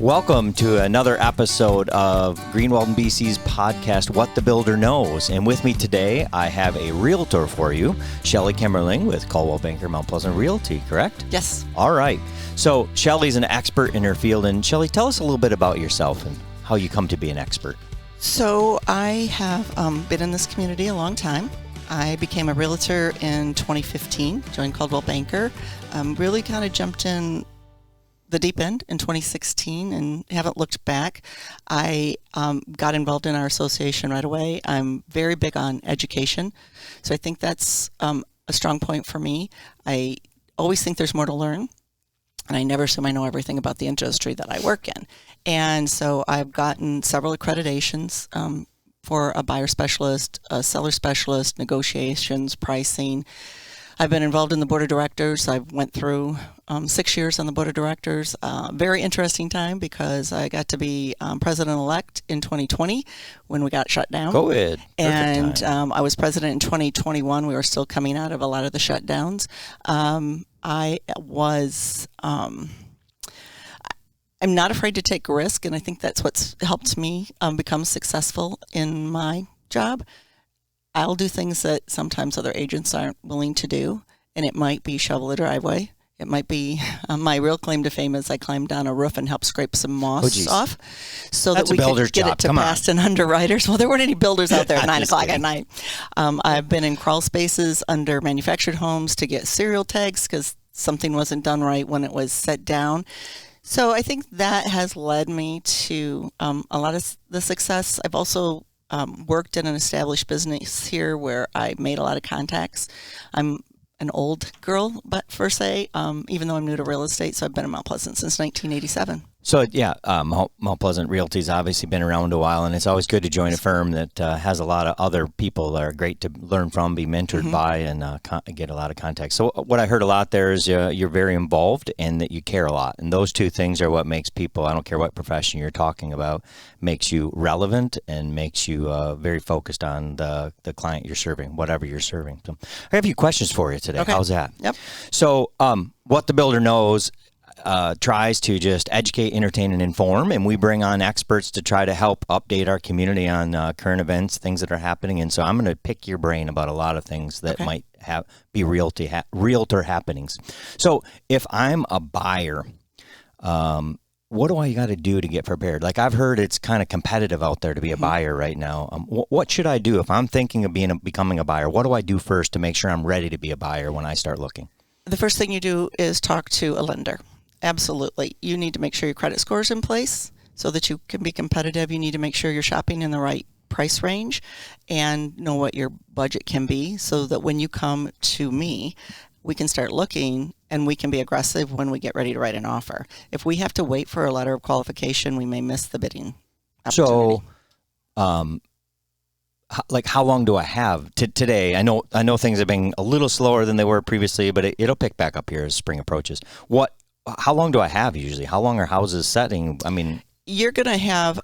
Welcome to another episode of Greenwald BC's podcast, What the Builder Knows. And with me today, I have a realtor for you, Shelly Kemmerling with Coldwell Banker Mount Pleasant Realty, correct? Yes. All right. So Shelly's an expert in her field. And Shelly, tell us a little bit about yourself and how you come to be an expert. So I have been in this community a long time. I became a realtor in 2015, joined Coldwell Banker. Really kind of jumped in the deep end in 2016 and haven't looked back. I got involved in our association right away. I'm very big on education, so I think that's a strong point for me. I always think there's more to learn, and I never assume I know everything about the industry that I work in. And so I've gotten several accreditations for a buyer specialist, a seller specialist, negotiations, pricing. I've been involved in the board of directors. I went through 6 years on the board of directors. Very interesting time because I got to be president-elect in 2020 when we got shut down. Go ahead. And I was president in 2021. We were still coming out of a lot of the shutdowns. I'm not afraid to take a risk, and I think that's what's helped me become successful in my job. I'll do things that sometimes other agents aren't willing to do, and it might be shovel a driveway. It might be my real claim to fame is I climbed down a roof and helped scrape some moss off so That's that we could get job. it to past and underwriters. Well, there weren't any builders out there at 9 o'clock at night. I've been in crawl spaces under manufactured homes to get serial tags because something wasn't done right when it was set down. So I think that has led me to a lot of the success. I've also worked in an established business here where I made a lot of contacts. I'm an old girl, but per se, even though I'm new to real estate, so I've been in Mount Pleasant since 1987. So, yeah, Mount Pleasant Realty's obviously been around a while, and it's always good to join a firm that has a lot of other people that are great to learn from, be mentored by, and get a lot of contacts. So what I heard a lot there is you're very involved and that you care a lot. And those two things are what makes people, I don't care what profession you're talking about, makes you relevant and makes you very focused on the client you're serving, whatever you're serving. So I have a few questions for you today. Okay. How's that? Yep. So What the Builder Knows tries to just educate, entertain, and inform, and we bring on experts to try to help update our community on current events, things that are happening. And so I'm going to pick your brain about a lot of things that might be realtor happenings. So if I'm a buyer, what do I got to do to get prepared? Like I've heard it's kind of competitive out there to be a buyer right now. What should I do if I'm thinking of becoming a buyer? What do I do first to make sure I'm ready to be a buyer when I start looking? The first thing you do is talk to a lender. Absolutely. You need to make sure your credit score is in place so that you can be competitive. You need to make sure you're shopping in the right price range and know what your budget can be so that when you come to me, we can start looking and we can be aggressive when we get ready to write an offer. If we have to wait for a letter of qualification, we may miss the bidding opportunity. So, like how long do I have today? I know things have been a little slower than they were previously, but it'll pick back up here as spring approaches. How long do I have usually? How long are houses setting? I mean, you're going to have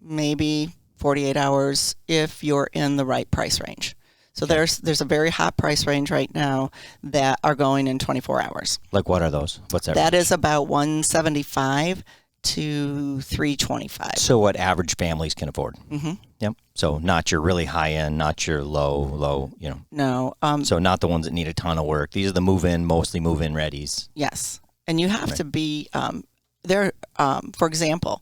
maybe 48 hours if you're in the right price range. So there's a very hot price range right now that are going in 24 hours. Like what are those? What's that? That is about 175 to 325. So what average families can afford? Mm-hmm. Yep. So not your really high end, not your low, No. So not the ones that need a ton of work. These are the mostly move-in readies. Yes. And you have to be there. For example,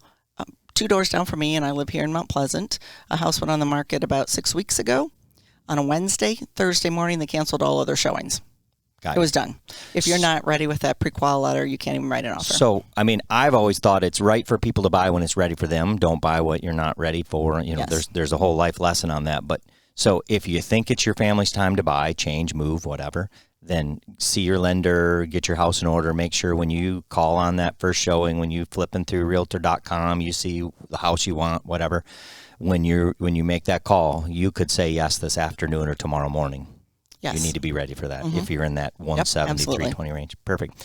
2 doors down from me, and I live here in Mount Pleasant. A house went on the market about 6 weeks ago. On a Wednesday, Thursday morning, they canceled all other showings. It was done. If you're not ready with that pre-qual letter, you can't even write an offer. So, I mean, I've always thought it's right for people to buy when it's ready for them. Don't buy what you're not ready for. Yes. There's a whole life lesson on that. But so if you think it's your family's time to buy, change, move, whatever, then see your lender, get your house in order, make sure when you call on that first showing, when you flipping through realtor.com, you see the house you want, whatever. When you make that call, you could say yes this afternoon or tomorrow morning. Yes. You need to be ready for that if you're in that 170, 320 range. Perfect.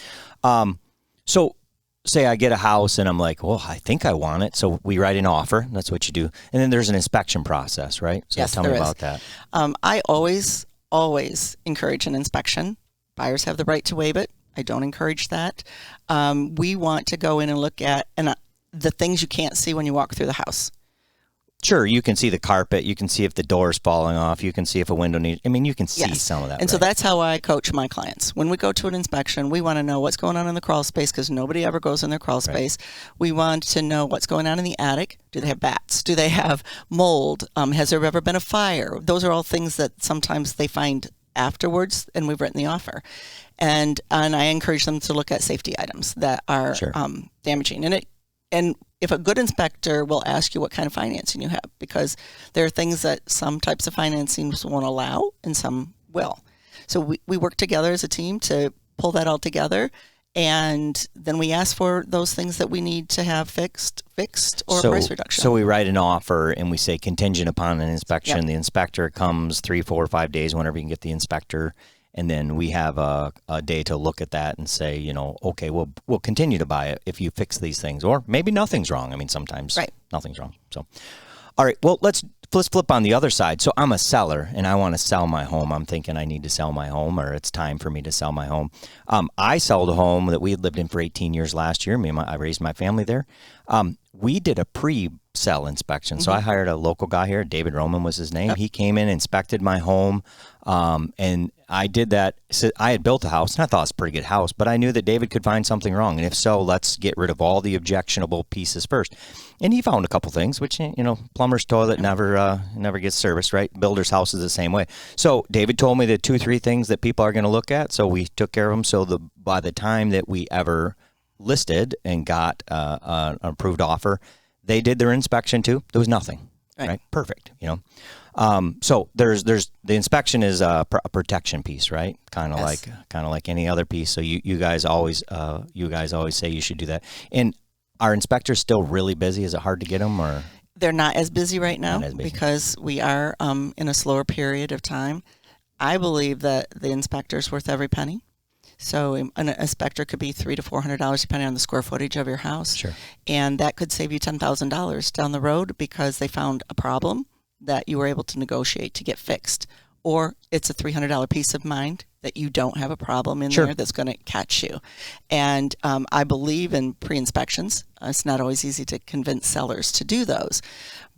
So say I get a house and I'm like, well, I think I want it. So we write an offer. That's what you do. And then there's an inspection process, right? So yes, tell me about that. I always encourage an inspection. Buyers have the right to waive it. I don't encourage that. We want to go in and look at, and the things you can't see when you walk through the house. Sure, you can see the carpet. You can see if the door's falling off. You can see if a window needs... I mean, you can see some of that. And so that's how I coach my clients. When we go to an inspection, we want to know what's going on in the crawl space because nobody ever goes in their crawl space. We want to know what's going on in the attic. Do they have bats? Do they have mold? Has there ever been a fire? Those are all things that sometimes they find afterwards, and we've written the offer. And I encourage them to look at safety items that are damaging. And if a good inspector will ask you what kind of financing you have, because there are things that some types of financing won't allow and some will. So we work together as a team to pull that all together. And then we ask for those things that we need to have fixed or price reduction. So we write an offer and we say contingent upon an inspection. Yep. The inspector comes 3, 4, 5 days, whenever you can get the inspector. And then we have a day to look at that and say, you know, okay, we'll continue to buy it if you fix these things, or maybe nothing's wrong. I mean, sometimes nothing's wrong. So, all right, well, let's flip on the other side. So I'm a seller and I want to sell my home. I'm thinking I need to sell my home, or it's time for me to sell my home. I sold a home that we had lived in for 18 years last year. I raised my family there. We did a pre-sell inspection. So I hired a local guy here. David Roman was his name. Yep. He came in, inspected my home, and I did that. So I had built a house, and I thought it was a pretty good house, but I knew that David could find something wrong. And if so, let's get rid of all the objectionable pieces first. And he found a couple things, which, you know, plumber's toilet never gets serviced, right? Builder's house is the same way. So David told me the 2-3 things that people are going to look at. So we took care of them. So by the time that we ever listed and got an approved offer, they did their inspection too. There was nothing, right? Perfect, you know. So there's the inspection is a protection piece, right? Kind of like any other piece. So you guys always say you should do that. And are inspectors still really busy? Is it hard to get them, or they're not as busy right now because we are in a slower period of time? I believe that the inspector's worth every penny. So an inspector could be $300 to $400 depending on the square footage of your house. Sure. And that could save you $10,000 down the road because they found a problem that you were able to negotiate to get fixed. Or it's a $300 peace of mind that you don't have a problem in there that's going to catch you. And I believe in pre-inspections. It's not always easy to convince sellers to do those,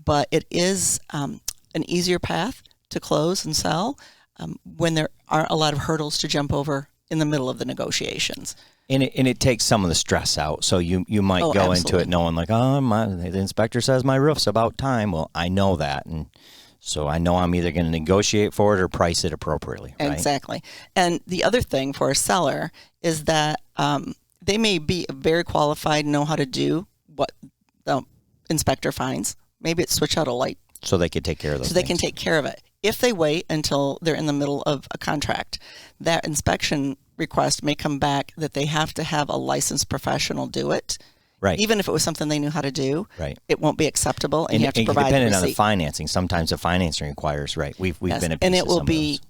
but it is an easier path to close and sell when there aren't a lot of hurdles to jump over in the middle of the negotiations. And it takes some of the stress out. So you might go into it knowing like, the inspector says my roof's about time. Well, I know that. And so I know I'm either going to negotiate for it or price it appropriately. Right? Exactly. And the other thing for a seller is that they may be very qualified, know how to do what the inspector finds. Maybe it's switch out a light. So they could take care of those things. They can take care of it. If they wait until they're in the middle of a contract, that inspection request may come back that they have to have a licensed professional do it. Right. Even if it was something they knew how to do, it won't be acceptable, and you have to provide a depending receipt. on the financing. Sometimes the financing requires, we've been at and it will be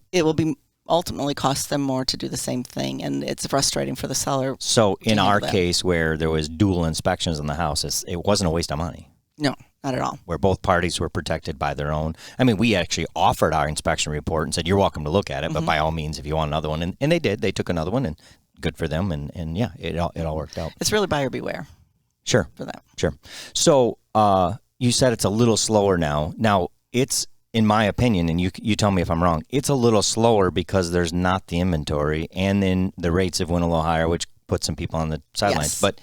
ultimately cost them more to do the same thing, and it's frustrating for the seller. So in our case, where there was dual inspections in the house, it wasn't a waste of money. No. Not at all. Where both parties were protected by their own. I mean, we actually offered our inspection report and said, you're welcome to look at it, but by all means, if you want another one. And they did. They took another one, and good for them. And yeah, it all worked out. It's really buyer beware. Sure. For that. Sure. So you said it's a little slower now. Now, it's, in my opinion, and you tell me if I'm wrong, it's a little slower because there's not the inventory, and then the rates have went a little higher, which puts some people on the sidelines. Yes. But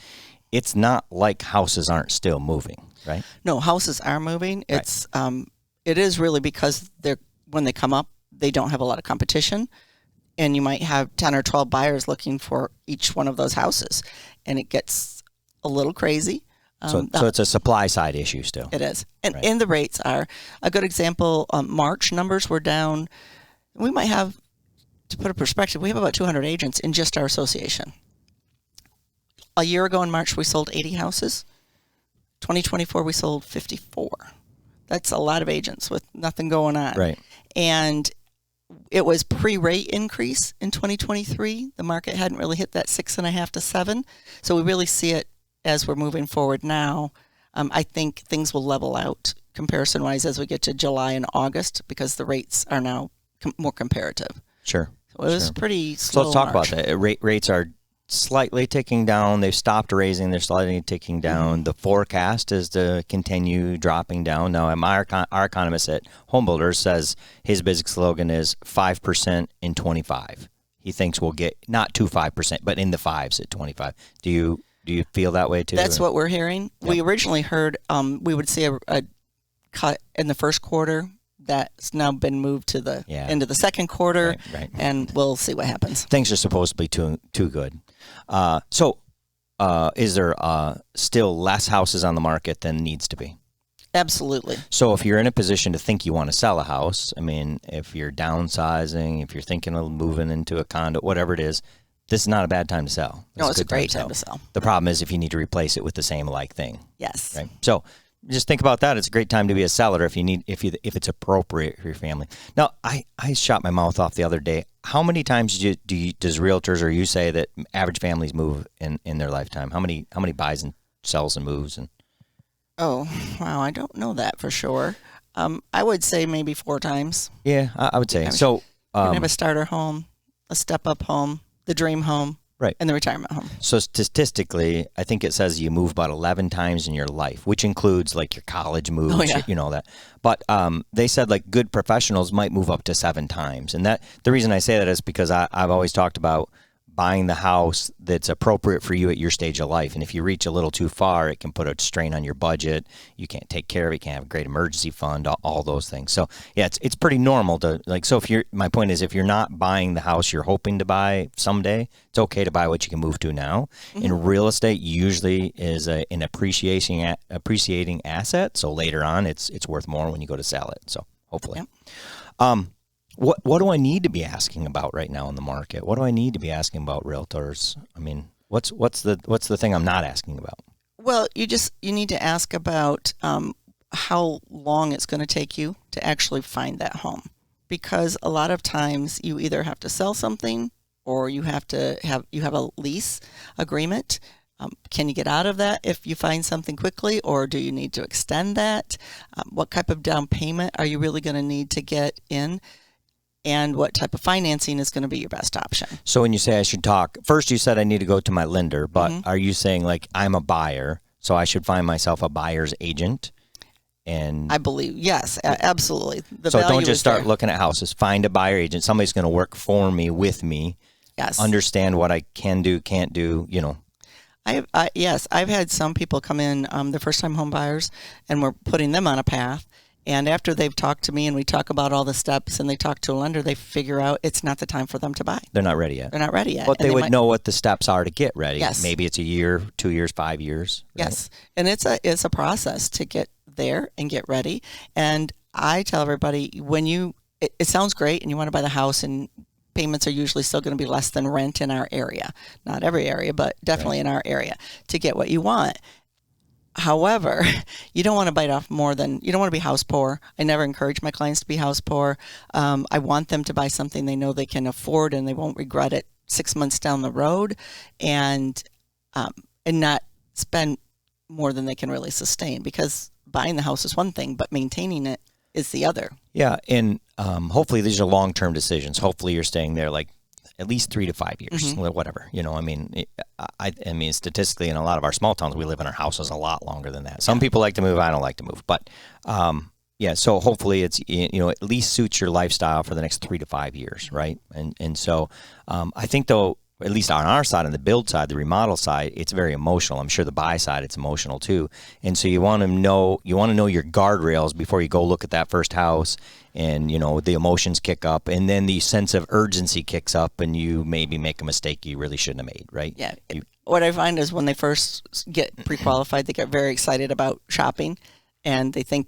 it's not like houses aren't still moving. Right? No, houses are moving. It's it is really because when they come up, they don't have a lot of competition, and you might have 10 or 12 buyers looking for each one of those houses, and it gets a little crazy. So it's a supply side issue still. It is, and the rates are a good example. March numbers were down. We might have, to put a perspective, we have about 200 agents in just our association. A year ago in March, we sold 80 houses. 2024, we sold 54. That's a lot of agents with nothing going on. Right. And it was pre-rate increase in 2023. The market hadn't really hit that 6.5 to 7. So we really see it as we're moving forward now. I think things will level out comparison-wise as we get to July and August because the rates are now more comparative. Sure. So it was pretty slow. So let's talk about that. Rates are slightly ticking down. They've stopped raising. They're slightly ticking down. The forecast is to continue dropping down. Now, our economist at Home Builders says his basic slogan is 5% in 25. He thinks we'll get not to 5%, but in the fives at 25. Do you feel that way too? That's what we're hearing. Yep. We originally heard we would see a cut in the first quarter. That's now been moved to the end of the second quarter, right. And we'll see what happens. Things are supposed to be too good. So is there still less houses on the market than needs to be? Absolutely. So if you're in a position to think you want to sell a house, I mean, if you're downsizing, if you're thinking of moving into a condo, whatever it is, this is not a bad time to sell. No, it's a great time to sell. The problem is if you need to replace it with the same like thing. Yes. Right. So just think about that. It's a great time to be a seller if it's appropriate for your family. Now, I shot my mouth off the other day. How many times does realtors or you say that average families move in their lifetime? How many buys and sells and moves? And oh, wow, I don't know that for sure. I would say maybe 4 times. Yeah, I would say. So you have a starter home, a step-up home, the dream home. Right. And the retirement home. So statistically, I think it says you move about 11 times in your life, which includes like your college moves, you know that. But they said like good professionals might move up to 7 times. And that the reason I say that is because I've always talked about buying the house that's appropriate for you at your stage of life. And if you reach a little too far, it can put a strain on your budget. You can't take care of it. You can't have a great emergency fund, all those things. So yeah, it's pretty normal to like, so my point is if you're not buying the house you're hoping to buy someday, it's okay to buy what you can move to now. Mm-hmm. And real estate usually is an appreciating asset. So later on, it's worth more when you go to sell it. So hopefully. Yeah. What do I need to be asking about right now in the market? What do I need to be asking about realtors? I mean, what's the thing I'm not asking about? Well, you need to ask about how long it's going to take you to actually find that home, because a lot of times you either have to sell something or you have a lease agreement. Can you get out of that if you find something quickly, or do you need to extend that? What type of down payment are you really going to need to get in? And what type of financing is going to be your best option? So when you say I should talk, first you said I need to go to my lender, but are you saying like I'm a buyer, so I should find myself a buyer's agent? And I believe, yes, absolutely. So don't just start looking at houses. Find a buyer agent. Somebody's going to work for me, with me. Yes. Understand what I can do, can't do, you know. Yes, I've had some people come in, they're first-time home buyers, and we're putting them on a path. And after they've talked to me and we talk about all the steps and they talk to a lender, they figure out it's not the time for them to buy. They're not ready yet. They're not ready yet. But they would know what the steps are to get ready. Yes. Maybe it's a year, 2 years, 5 years. Right? Yes. And it's a process to get there and get ready. And I tell everybody, it sounds great and you want to buy the house, and payments are usually still going to be less than rent in our area. Not every area, but definitely in our area, to get what you want. However, you don't want to bite off more than, you don't want to be house poor. I never encourage my clients to be house poor. I want them to buy something they know they can afford and they won't regret it 6 months down the road, and not spend more than they can really sustain, because buying the house is one thing, but maintaining it is the other. Yeah, and hopefully these are long-term decisions. Hopefully you're staying there like at least 3 to 5 years, whatever. You know, I mean, I mean, statistically, in a lot of our small towns, we live in our houses a lot longer than that. Some people like to move. I don't like to move, but yeah. So hopefully, it's at least suits your lifestyle for the next 3 to 5 years, right? And so I think though, at least on our side, on the build side, the remodel side, it's very emotional. I'm sure the buy side, it's emotional too. And so you want to know your guardrails before you go look at that first house, and the emotions kick up, and then the sense of urgency kicks up, and you maybe make a mistake you really shouldn't have made, right? Yeah. What I find is when they first get pre-qualified, they get very excited about shopping, and they think,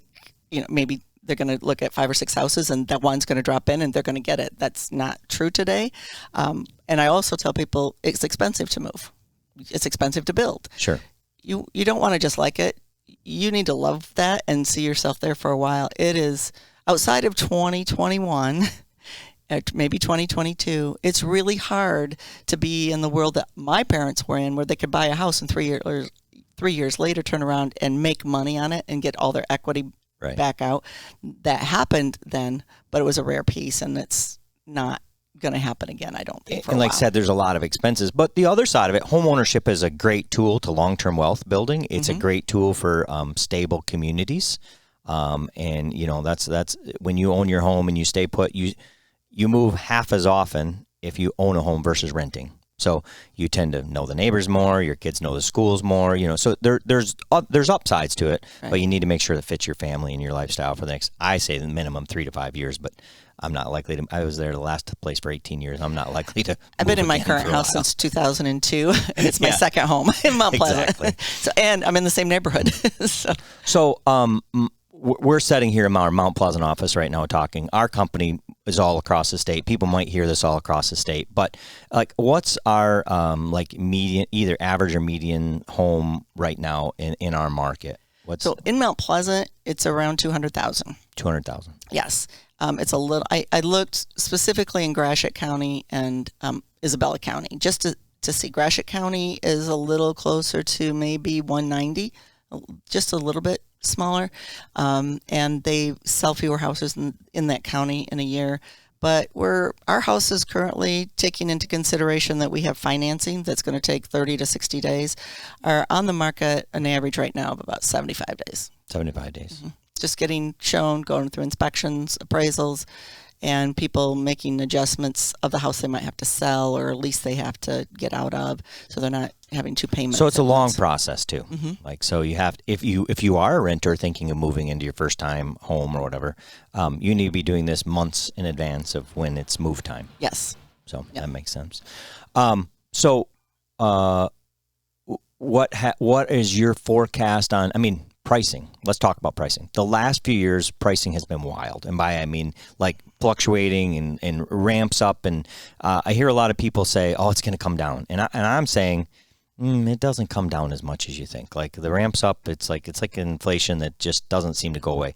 maybe they're going to look at 5 or 6 houses and that one's going to drop in and they're going to get it. That's not true today. And I also tell people it's expensive to move. It's expensive to build. Sure. You don't want to just like it. You need to love that and see yourself there for a while. It is outside of 2021, maybe 2022. It's really hard to be in the world that my parents were in, where they could buy a house and 3 years later turn around and make money on it and get all their equity back out. That happened then, but it was a rare piece, and it's not going to happen again, I don't think, for and a like I while. said, there's a lot of expenses. But the other side of it, home ownership is a great tool to long-term wealth building. It's a great tool for stable communities. And, you know, that's when you own your home and you stay put, you move half as often if you own a home versus renting. So you tend to know the neighbors more, your kids know the schools more, you know, so there's upsides to it, Right. but you need to make sure that fits your family and your lifestyle for the next, I say the minimum 3 to 5 years, but I'm not likely to, I was there the last place for 18 years. I'm not likely to. I've been move in my again current for a house while. since 2002, and it's my Yeah. second home in Mount Pleasant. Exactly. So, and I'm in the same neighborhood. So, we're sitting here in our Mount Pleasant office right now talking. Our company is all across the state. People might hear this all across the state, but like, what's our like median, either average or median home right now in our market? What's So in Mount Pleasant, it's around 200,000. 200,000? Yes. It's a little, I looked specifically in Gratiot County and Isabella County, just to see. Gratiot County is a little closer to maybe 190, just a little bit smaller. And they sell fewer houses in that county in a year. But our house is currently, taking into consideration that we have financing that's going to take 30 to 60 days, are on the market an average right now of about 75 days. 75 days. Just getting shown, going through inspections, appraisals, and people making adjustments of the house they might have to sell or at least they have to get out of, so they're not having two payments. So it's a at long once. process too. Like, so you have, if you are a renter thinking of moving into your first time home or whatever, you need to be doing this months in advance of when it's move time. Yes. So that makes sense. What is your forecast on, I mean, pricing? Let's talk about pricing. The last few years, pricing has been wild. And by, I mean, like fluctuating and ramps up. And I hear a lot of people say, oh, it's going to come down. And I'm saying, it doesn't come down as much as you think. Like, the ramps up, it's like inflation that just doesn't seem to go away.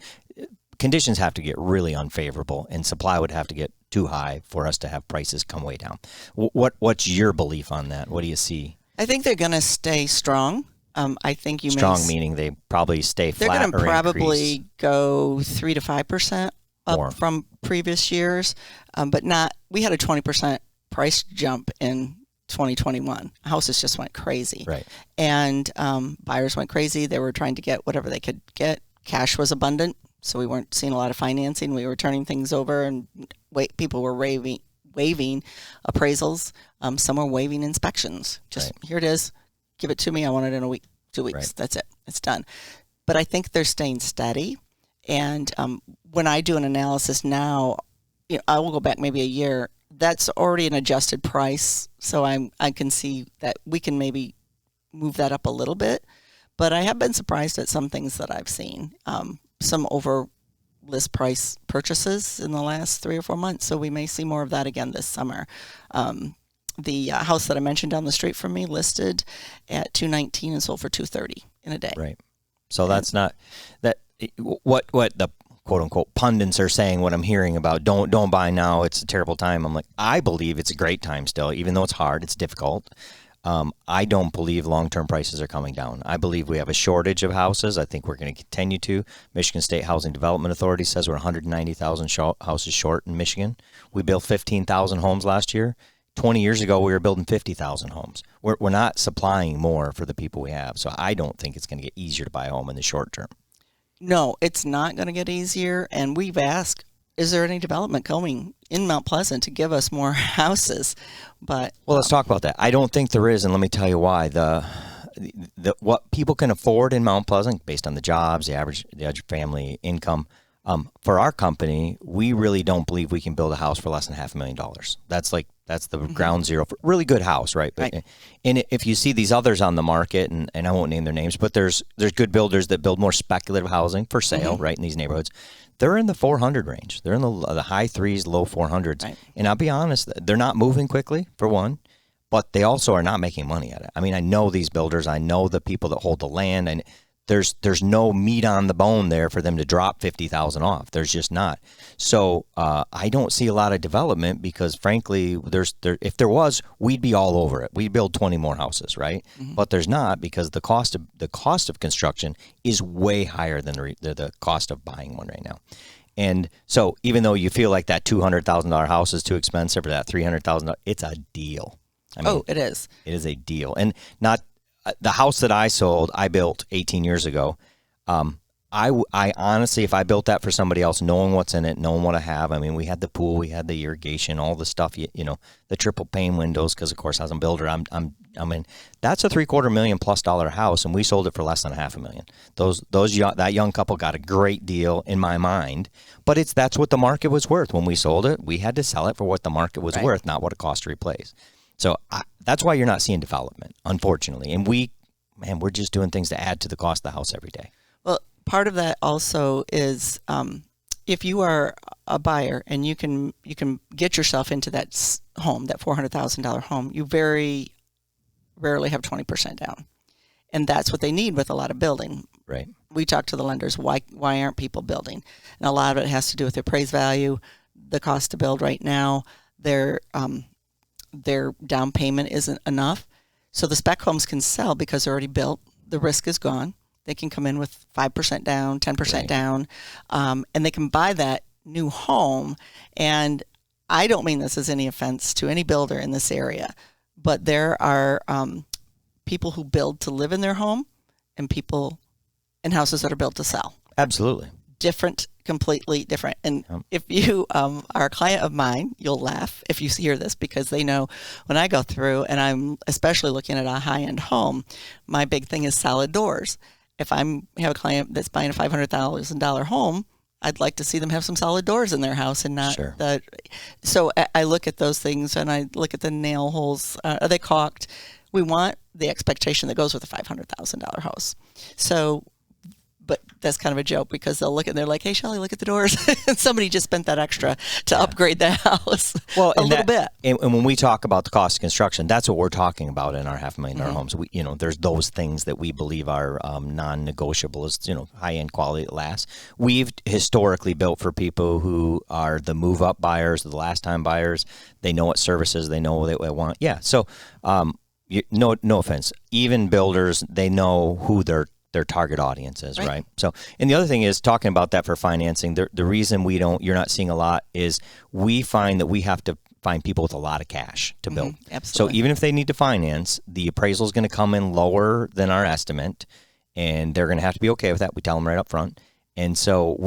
Conditions have to get really unfavorable, and supply would have to get too high for us to have prices come way down. What's your belief on that? What do you see? I think they're going to stay strong. I think Strong meaning they probably stay they're flat going to or probably increase. go 3 to 5% up More. from previous years, but not. We had a 20% price jump in 2021. Houses just went crazy, Right. and buyers went crazy. They were trying to get whatever they could get. Cash was abundant, so we weren't seeing a lot of financing. We were turning things over, and people were waiving appraisals. Some were waiving inspections. Just Here it is. Give it to me. I want it in a week, 2 weeks. Right. That's it. It's done. But I think they're staying steady. And when I do an analysis now, I will go back maybe a year. That's already an adjusted price. So I can see that we can maybe move that up a little bit. But I have been surprised at some things that I've seen. Some over list price purchases in the last 3 or 4 months. So we may see more of that again this summer. The house that I mentioned down the street from me listed at $219 and sold for $230 in a day. Right. So that's not that. What the quote unquote pundits are saying. What I'm hearing about don't buy now. It's a terrible time. I'm like, I believe it's a great time still, even though it's hard. It's difficult. I don't believe long-term prices are coming down. I believe we have a shortage of houses. I think we're going to continue to. Michigan State Housing Development Authority says we're 190,000 houses short in Michigan. We built 15,000 homes last year. 20 years ago, we were building 50,000 homes. We're not supplying more for the people we have. So I don't think it's going to get easier to buy a home in the short term. No, it's not going to get easier. And we've asked, is there any development coming in Mount Pleasant to give us more houses? But well, let's talk about that. I don't think there is, and let me tell you why. The what people can afford in Mount Pleasant, based on the jobs, the average family income. For our company, we really don't believe we can build a house for less than $500,000. That's the ground zero for really good house, right? But, Right. And if you see these others on the market, and I won't name their names, but there's good builders that build more speculative housing for sale, right, in these neighborhoods. They're in the 400 range. They're in the high 3s, low 400s. Right. And I'll be honest, they're not moving quickly, for one, but they also are not making money at it. I mean, I know these builders. I know the people that hold the land, and there's no meat on the bone there for them to drop 50,000 off. There's just not. So I don't see a lot of development because, frankly, if there was, we'd be all over it. We'd build 20 more houses, right? But there's not, because the cost of construction is way higher than the cost of buying one right now. And so even though you feel like that $200,000 house is too expensive or that $300,000, it's a deal. I mean, it is. It is a deal. And not the house that I sold, I built 18 years ago. I honestly, if I built that for somebody else, knowing what's in it, knowing what I have, I mean, we had the pool, we had the irrigation, all the stuff, you know, the triple pane windows, because of course, as a builder, I mean, that's a $750,000+ house, and we sold it for less than $500,000. That young couple got a great deal in my mind, but that's what the market was worth when we sold it. We had to sell it for what the market was worth, not what it cost to replace. So that's why you're not seeing development, unfortunately. And we're just doing things to add to the cost of the house every day. Well, part of that also is if you are a buyer and you can get yourself into that home, that $400,000 home, you very rarely have 20% down. And that's what they need with a lot of building. Right. We talk to the lenders, why aren't people building? And a lot of it has to do with their appraised value, the cost to build right now, their down payment isn't enough. So the spec homes can sell because they're already built. The risk is gone. They can come in with 5% down, 10% down, and they can buy that new home. And I don't mean this as any offense to any builder in this area, but there are people who build to live in their home and people in houses that are built to sell. Absolutely. Different, completely different. And if you are a client of mine, you'll laugh if you hear this, because they know when I go through, and I'm especially looking at a high-end home, my big thing is solid doors. If have a client that's buying a $500,000 home, I'd like to see them have some solid doors in their house and not So I look at those things and I look at the nail holes. Are they caulked? We want the expectation that goes with a $500,000 house. So, but that's kind of a joke, because they'll look and they're like, "Hey, Shelly, look at the doors." And somebody just spent that extra to upgrade the house a little bit. And when we talk about the cost of construction, that's what we're talking about in our $500,000 homes. We, there's those things that we believe are non-negotiable, as high-end quality that lasts. We've historically built for people who are the move-up buyers, the last-time buyers. They know what services they know what they want. Yeah. So, no offense. Even builders, they know who their target audience is, right? So, and the other thing is, talking about that for financing, the reason you're not seeing a lot is we find that we have to find people with a lot of cash to build. Absolutely. So even if they need to finance, the appraisal is going to come in lower than our estimate, and they're going to have to be okay with that. We tell them right up front. And so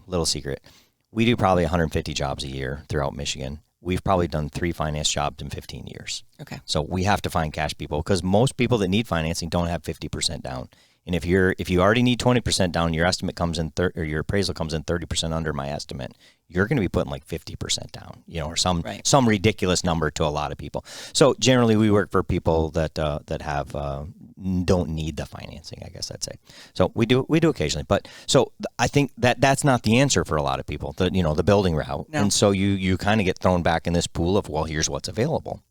little secret, we do probably 150 jobs a year throughout Michigan. We've probably done 3 finance jobs in 15 years. Okay. So we have to find cash people, because most people that need financing don't have 50% down. And if you already need 20% down, your estimate comes in or your appraisal comes in 30% under my estimate, you're going to be putting like 50% down, or some ridiculous number to a lot of people. So generally, we work for people that have don't need the financing, I guess I'd say. So we do occasionally, but so I think that's not the answer for a lot of people. The building route, and so you kind of get thrown back in this pool of, well, here's what's available.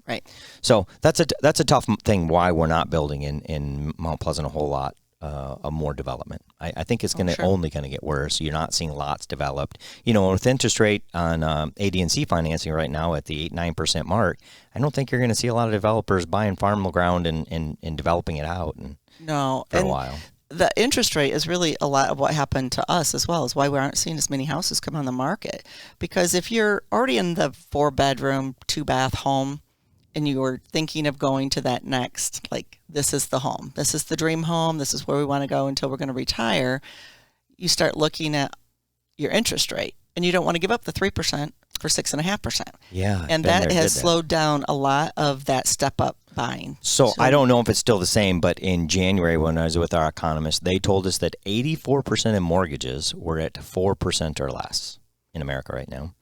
Right. So that's a tough thing. Why we're not building in Mount Pleasant a whole lot of more development. I think it's only going to get worse. You're not seeing lots developed. With interest rate on AD&C financing right now at the 8-9% mark, I don't think you're going to see a lot of developers buying farm ground and developing it out for a while. The interest rate is really a lot of what happened to us as well, is why we aren't seeing as many houses come on the market. Because if you're already in the 4-bedroom, 2-bath home, and you were thinking of going to that next, like, this is the home, this is the dream home, this is where we want to go until we're going to retire, you start looking at your interest rate, and you don't want to give up the 3% for 6.5%. Yeah. And that has slowed down a lot of that step-up buying. So I don't know if it's still the same, but in January, when I was with our economist, they told us that 84% of mortgages were at 4% or less in America right now.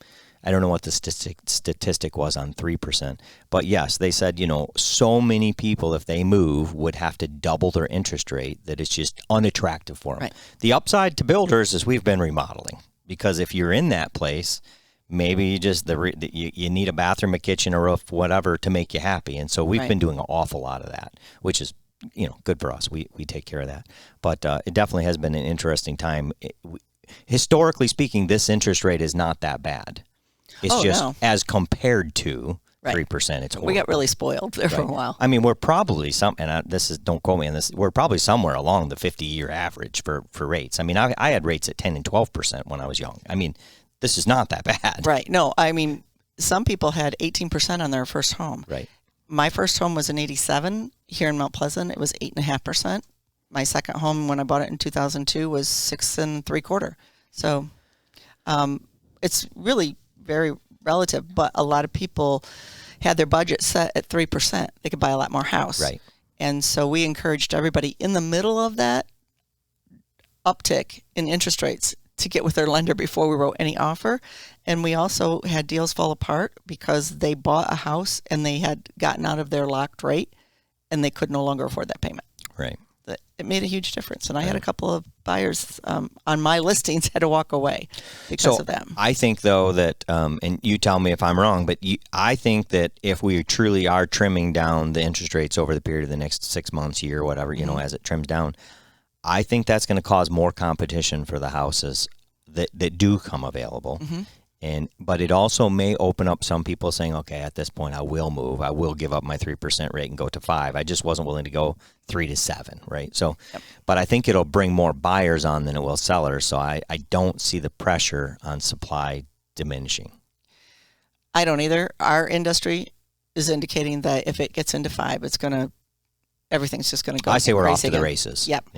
I don't know what the statistic was on 3%, but yes, they said, so many people, if they move, would have to double their interest rate, that it's just unattractive for them. Right. The upside to builders is we've been remodeling, because if you're in that place, maybe you need a bathroom, a kitchen, a roof, whatever, to make you happy. And so we've been doing an awful lot of that, which is, good for us. We take care of that. But it definitely has been an interesting time. Historically speaking, this interest rate is not that bad. It's as compared to Right. 3%. It's horrible. We got really spoiled there for a while. I mean, we're probably don't quote me on this. We're probably somewhere along the 50-year average for rates. I mean, I had rates at 10 and 12% when I was young. I mean, this is not that bad. Right. No, I mean, some people had 18% on their first home. Right. My first home was in 87 here in Mount Pleasant. It was 8.5%. My second home, when I bought it in 2002, was 6.75%. So it's really very relative, but a lot of people had their budget set at 3%. They could buy a lot more house. Right. And so we encouraged everybody in the middle of that uptick in interest rates to get with their lender before we wrote any offer. And we also had deals fall apart because they bought a house and they had gotten out of their locked rate and they could no longer afford that payment. Right. It made a huge difference. And I had a couple of buyers on my listings had to walk away because of that. I think, though, that, and you tell me if I'm wrong, but I think that if we truly are trimming down the interest rates over the period of the next 6 months, year, whatever, as it trims down, I think that's going to cause more competition for the houses that do come available. But it also may open up some people saying, okay, at this point I will move. I will give up my 3% rate and go to 5. I just wasn't willing to go 3 to 7, right? So, but I think it'll bring more buyers on than it will sellers. So I don't see the pressure on supply diminishing. I don't either. Our industry is indicating that if it gets into 5, everything's just going to go. I say we're off to again. the races. Yep.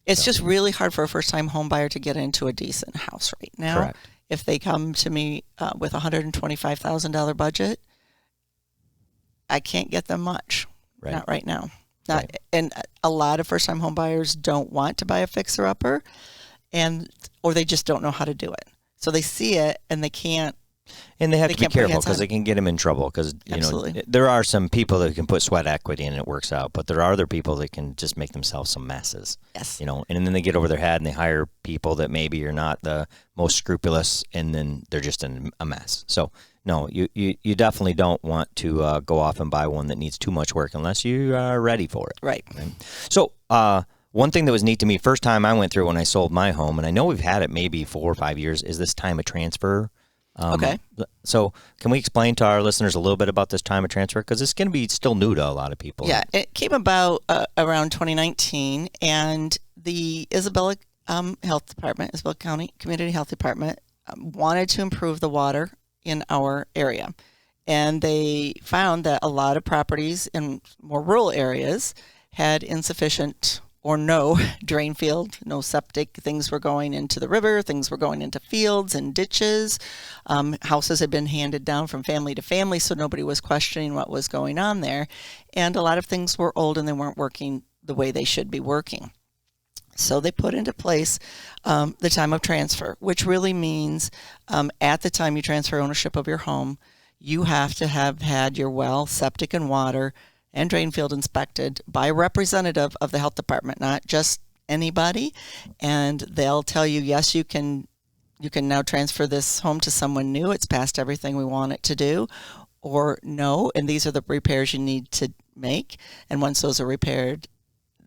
It's just really hard for a first-time home buyer to get into a decent house right now. Correct. If they come to me with a $125,000 budget, I can't get them much. Right. Not right now. And a lot of first-time home buyers don't want to buy a fixer-upper, or they just don't know how to do it. So they see it and they can't. And they have to be careful because they can get them in trouble because, there are some people that can put sweat equity and it works out, but there are other people that can just make themselves some messes. Yes. And then they get over their head and they hire people that maybe are not the most scrupulous and then they're just in a mess. So, no, you definitely don't want to go off and buy one that needs too much work unless you are ready for it. Right. So, one thing that was neat to me, first time I went through when I sold my home, and I know we've had it maybe 4 or 5 years, is this time of transfer. Okay. So can we explain to our listeners a little bit about this time of transfer? Because it's going to be still new to a lot of people. Yeah, it came about around 2019, and the Isabella Health Department, Isabella County Community Health Department, wanted to improve the water in our area. And they found that a lot of properties in more rural areas had insufficient or no drain field, no septic. Things were going into the river, things were going into fields and ditches. Houses had been handed down from family to family, so nobody was questioning what was going on there. And a lot of things were old and they weren't working the way they should be working. So they put into place the time of transfer, which really means at the time you transfer ownership of your home, you have to have had your well, septic, and water and drain field inspected by a representative of the health department, not just anybody. And they'll tell you, yes, you can now transfer this home to someone new. It's past everything we want it to do. Or no, and these are the repairs you need to make. And once those are repaired,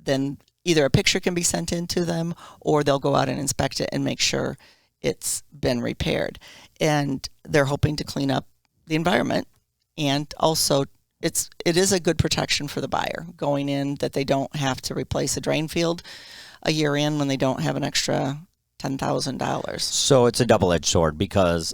then either a picture can be sent in to them or they'll go out and inspect it and make sure it's been repaired. And they're hoping to clean up the environment, and also it is a good protection for the buyer going in, that they don't have to replace a drain field a year in when they don't have an extra $10,000. So it's a double-edged sword because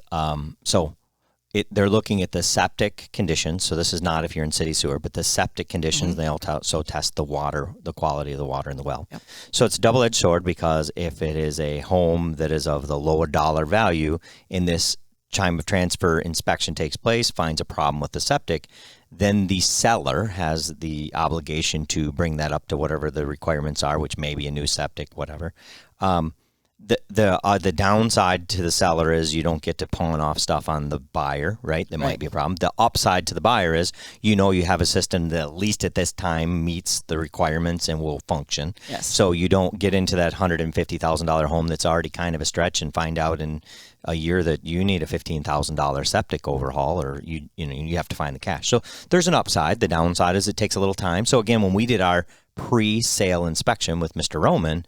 they're looking at the septic conditions. So this is not if you're in city sewer, but the septic conditions. They also test the water, the quality of the water in the well. Yep. So it's a double-edged sword because if it is a home that is of the lower dollar value, in this time of transfer inspection takes place, finds a problem with the septic, then the seller has the obligation to bring that up to whatever the requirements are, which may be a new septic, whatever. The downside to the seller is you don't get to pawn off stuff on the buyer, right? That might be a problem. The upside to the buyer is you have a system that at least at this time meets the requirements and will function. Yes. So you don't get into that $150,000 home that's already kind of a stretch and find out in a year that you need a $15,000 septic overhaul, or you have to find the cash. So there's an upside. The downside is it takes a little time. So again, when we did our pre-sale inspection with Mr. Roman,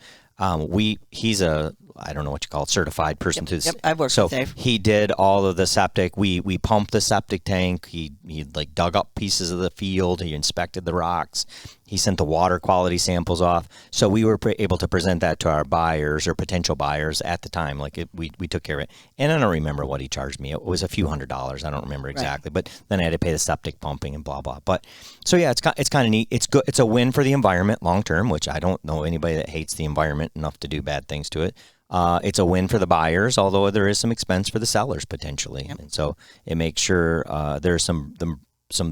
he's a I don't know what you call it, certified person. Yep, I've worked so with Dave. he did all of the septic. We pumped the septic tank. He like dug up pieces of the field. He inspected the rocks. He sent the water quality samples off. So we were able to present that to our buyers or potential buyers at the time. Like we took care of it. And I don't remember what he charged me. It was a few $100s. I don't remember exactly. Right. But then I had to pay the septic pumping and blah, blah. But so, yeah, it's kind of neat. It's good. It's a win for the environment long term, which I don't know anybody that hates the environment enough to do bad things to it. It's a win for the buyers, although there is some expense for the sellers potentially. Yep. And so it makes sure there's some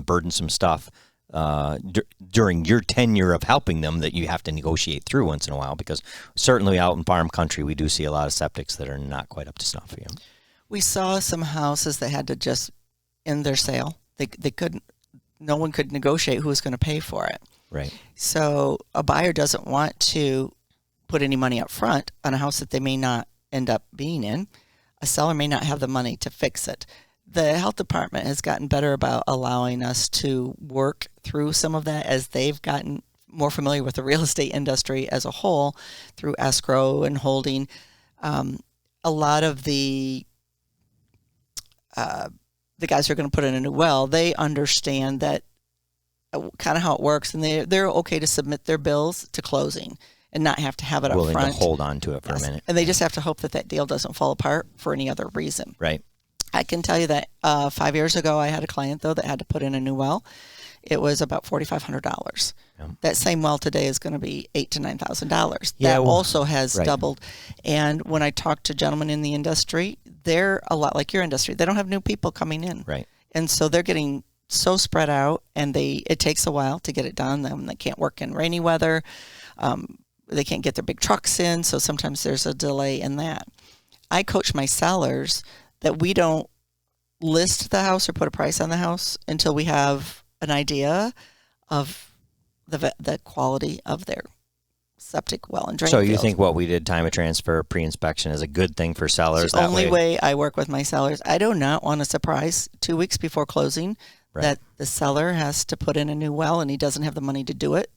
burdensome stuff during your tenure of helping them that you have to negotiate through once in a while, because certainly out in farm country we do see a lot of septics that are not quite up to snuff. You know? We saw some houses that had to just end their sale. They couldn't. No one could negotiate who was going to pay for it. Right. So a buyer doesn't want to put any money up front on a house that they may not end up being in. A seller may not have the money to fix it. The health department has gotten better about allowing us to work through some of that as they've gotten more familiar with the real estate industry as a whole through escrow and holding. A lot of the guys who are going to put in a new well, they understand that kind of how it works, and they're okay to submit their bills to closing and not have to have it up front. Willing to hold on to it for a minute. And they just have to hope that deal doesn't fall apart for any other reason. Right. I can tell you that 5 years ago, I had a client, though, that had to put in a new well. It was about $4,500. Yeah. That same well today is going to be $8,000 to $9,000. Yeah, that also has right. doubled. And when I talk to gentlemen in the industry, they're a lot like your industry. They don't have new people coming in. Right. And so they're getting so spread out, and it takes a while to get it done. They can't work in rainy weather. They can't get their big trucks in, so sometimes there's a delay in that. I coach my sellers that we don't list the house or put a price on the house until we have an idea of the quality of their septic well and drain So you field. think what we did, time of transfer, pre-inspection, is a good thing for sellers? It's the only way I work with my sellers. I do not want a surprise 2 weeks before closing that the seller has to put in a new well and he doesn't have the money to do it.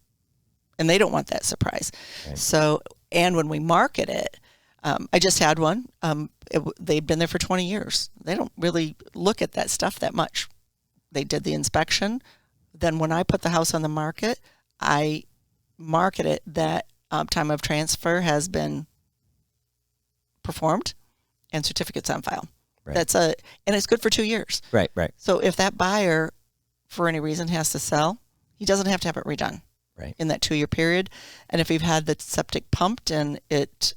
And they don't want that surprise. Right. So, and when we market it, I just had one. They've been there for 20 years. They don't really look at that stuff that much. They did the inspection. Then when I put the house on the market, I market it that time of transfer has been performed and certificates on file. Right. And it's good for 2 years. Right. So if that buyer, for any reason, has to sell, he doesn't have to have it redone. Right. In that 2 year period. And if you've had the septic pumped and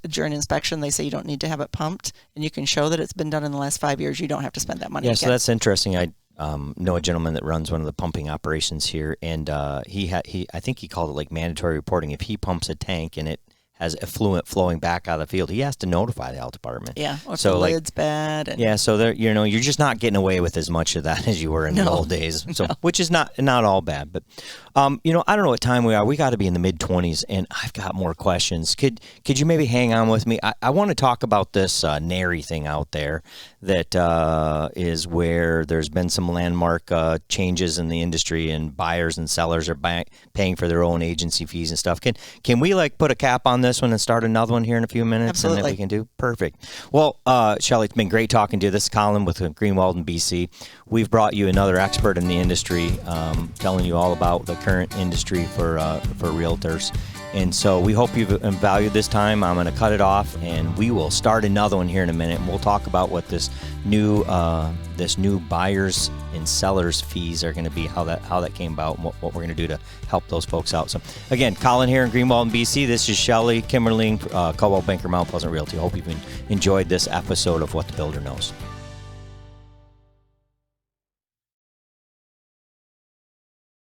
during inspection, they say you don't need to have it pumped, and you can show that it's been done in the last 5 years, you don't have to spend that money again. So that's interesting. I know a gentleman that runs one of the pumping operations here, and I think he called it like mandatory reporting. If he pumps a tank and it has effluent flowing back out of the field, he has to notify the health department. Yeah, or if the lid's bad. So there, you're just not getting away with as much of that as you were in the old days. So, which is not all bad. But, I don't know what time we are. We got to be in the mid-20s, and I've got more questions. Could you maybe hang on with me? I want to talk about this NARI thing out there that is where there's been some landmark changes in the industry, and buyers and sellers are paying for their own agency fees and stuff. Can we put a cap on this one and start another one here in a few minutes? Absolutely. And that we can do? Perfect. Well, Shelly, it's been great talking to you. This is Colin with Greenwald and BC. We've brought you another expert in the industry, telling you all about the current industry for realtors. And so we hope you've valued this time. I'm going to cut it off, and we will start another one here in a minute, and we'll talk about what this new buyers and sellers fees are going to be, how that came about, and what we're going to do to help those folks out. So again, Colin here in Greenwald and BC. This is Shelly Kemmerling, Coldwell Banker Mount Pleasant Realty. Hope you've enjoyed this episode of What the Builder Knows.